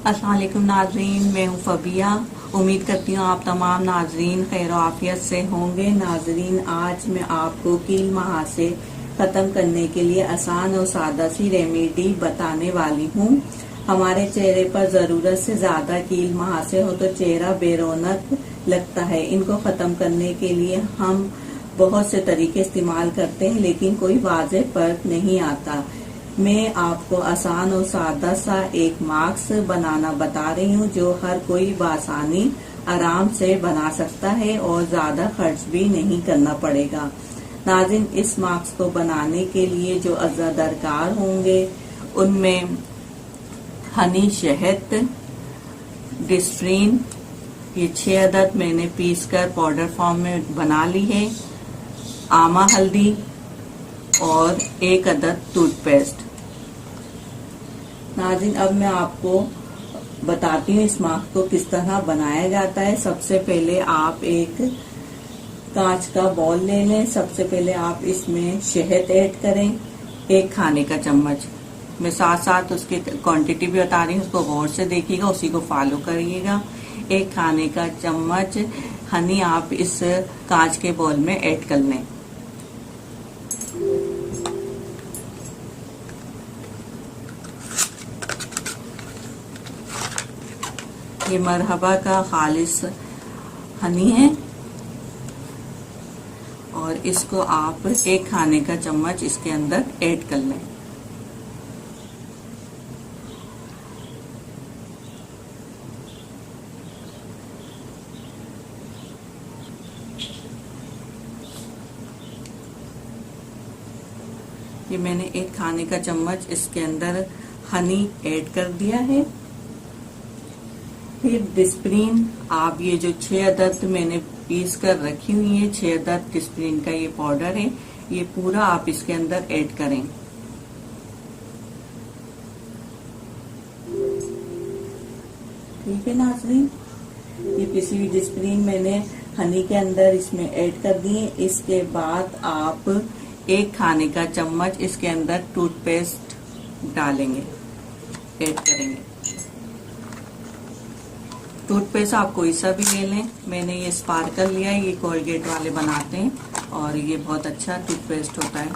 अस्सलाम वालेकुम नाजरीन, मैं हूँ फबिया। उम्मीद करती हूँ आप तमाम नाजरीन खैर आफियत से होंगे। नाजरीन, आज मैं आपको कील महासे ख़त्म करने के लिए आसान और सादा सी रेमेडी बताने वाली हूँ। हमारे चेहरे पर ज़रूरत से ज़्यादा कील महासे हो तो चेहरा बेरौनक लगता है। इनको ख़त्म करने के लिए हम बहुत से तरीके इस्तेमाल करते हैं, लेकिन कोई वाज़ेह फर्क नहीं आता। मैं आपको आसान और सादा सा एक मास्क बनाना बता रही हूँ जो हर कोई बासानी आराम से बना सकता है और ज्यादा खर्च भी नहीं करना पड़ेगा। नाज़रीन, इस मास्क को बनाने के लिए जो अज़ा दरकार होंगे उनमें हनी शहद, डिस्प्रिन, ये 6 अदद मैंने पीस कर पाउडर फॉर्म में बना ली है, आमा हल्दी और 1 अदद टूथपेस्ट। नाज़रीन, अब मैं आपको बताती हूँ इस मास्क को किस तरह बनाया जाता है। सबसे पहले आप एक कांच का बॉल ले लें। सबसे पहले आप इसमें शहद ऐड करें, 1 खाने का चम्मच। मैं साथ साथ उसकी क्वांटिटी भी बता रही हूँ, उसको गौर से देखिएगा, उसी को फॉलो करिएगा। 1 खाने का चम्मच हनी आप इस कांच के बॉल में ऐड कर लें। ये मरहबा का खालिस हनी है और इसको आप 1 खाने का चम्मच इसके अंदर ऐड कर लें। ये मैंने 1 खाने का चम्मच इसके अंदर हनी ऐड कर दिया है। फिर डिस्प्रिन, आप ये जो 6 अदद मैंने पीस कर रखी हुई है, 6 अदद डिस्प्रिन का ये पाउडर है, ये पूरा आप इसके अंदर ऐड करें। ठीक है नाज़रीन, ये पिसी हुई डिस्प्रिन मैंने हनी के अंदर इसमें ऐड कर दी है। इसके बाद आप 1 खाने का चम्मच इसके अंदर टूथपेस्ट डालेंगे, ऐड करेंगे। टूथपेस्ट आप कोई सा भी ले लें, मैंने ये स्पार्कल लिया है, ये कोलगेट वाले बनाते हैं और ये बहुत अच्छा टूथपेस्ट होता है।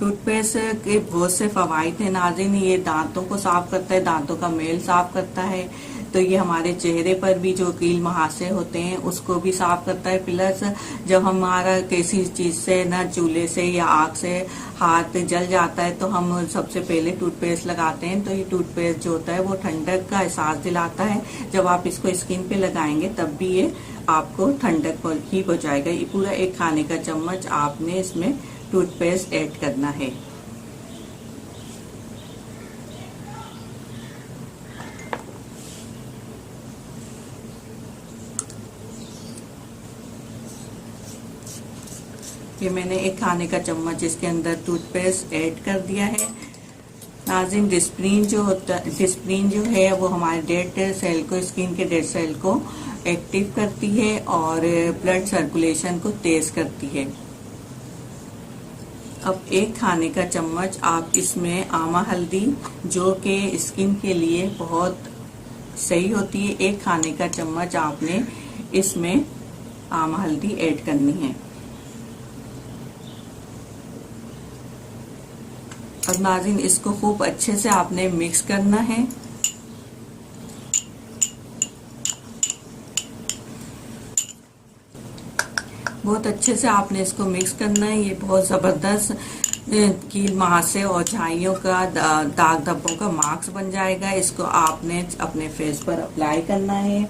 टूथपेस्ट के बहुत से फवाइद हैं नाज़रीन। ये दांतों को साफ करता है, दांतों का मेल साफ करता है, तो ये हमारे चेहरे पर भी जो कील महासे होते हैं उसको भी साफ करता है। प्लस जब हमारा किसी चीज से ना चूल्हे से या आग से हाथ जल जाता है तो हम सबसे पहले टूथपेस्ट लगाते हैं, तो ये टूथपेस्ट जो होता है वो ठंडक का एहसास दिलाता है। जब आप इसको स्किन पे लगाएंगे तब भी ये आपको ठंडक ही पहुंचाएगा। ये पूरा 1 खाने का चम्मच आपने इसमें टूथपेस्ट ऐड करना है। ये मैंने 1 खाने का चम्मच इसके अंदर टूथपेस्ट ऐड कर दिया है। नाज़रीन, डिस्प्रिन जो है वो हमारे डेड सेल को, स्किन के डेड सेल को एक्टिव करती है और ब्लड सर्कुलेशन को तेज करती है। अब 1 खाने का चम्मच आप इसमें आमा हल्दी, जो कि स्किन के लिए बहुत सही होती है, 1 खाने का चम्मच आपने इसमें आमा हल्दी ऐड करनी है। अब नाज़रीन, इसको खूब अच्छे से आपने मिक्स करना है। बहुत अच्छे से आपने इसको मिक्स करना है। ये बहुत जबरदस्त कील महासे और झाइयों का, दाग धब्बों का मास्क बन जाएगा। इसको आपने अपने फेस पर अप्लाई करना है।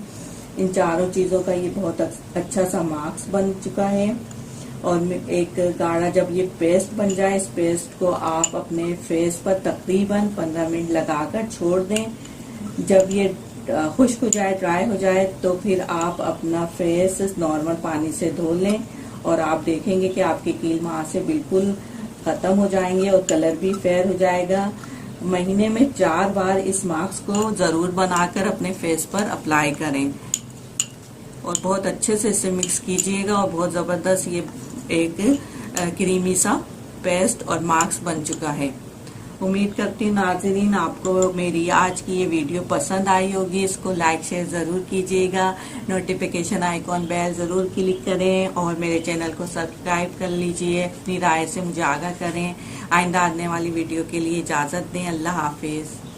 इन चारों चीजों का ये बहुत अच्छा सा मास्क बन चुका है। और एक गाढ़ा जब ये पेस्ट बन जाए, इस पेस्ट को आप अपने फेस पर तकरीबन 15 मिनट लगाकर छोड़ दें। जब ये खुश्क हो जाए, ड्राई हो जाए, तो फिर आप अपना फेस नॉर्मल पानी से धो लें और आप देखेंगे कि आपके कील महासे बिल्कुल खत्म हो जाएंगे और कलर भी फेयर हो जाएगा। महीने में 4 बार इस मास्क को जरूर बनाकर अपने फेस पर अप्लाई करें और बहुत अच्छे से इसे मिक्स कीजिएगा। और बहुत जबरदस्त ये एक क्रीमी सा पेस्ट और मास्क बन चुका है। उम्मीद करती हूँ नाज़रीन आपको मेरी आज की ये वीडियो पसंद आई होगी। इसको लाइक शेयर ज़रूर कीजिएगा, नोटिफिकेशन आइकॉन बेल ज़रूर क्लिक करें और मेरे चैनल को सब्सक्राइब कर लीजिए। अपनी राय से मुझे आगाह करें। आइंदा आने वाली वीडियो के लिए इजाज़त दें। अल्लाह हाफिज़।